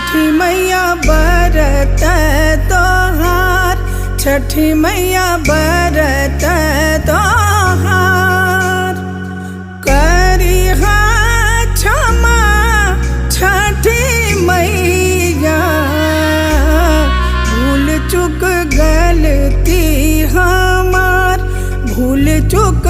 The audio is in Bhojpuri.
छठी मैया बरत तोहार, छठी मैया बरत तोहार। करिहा क्षमा छठी मैया, भूल चुक गलती हमार, भूल चुक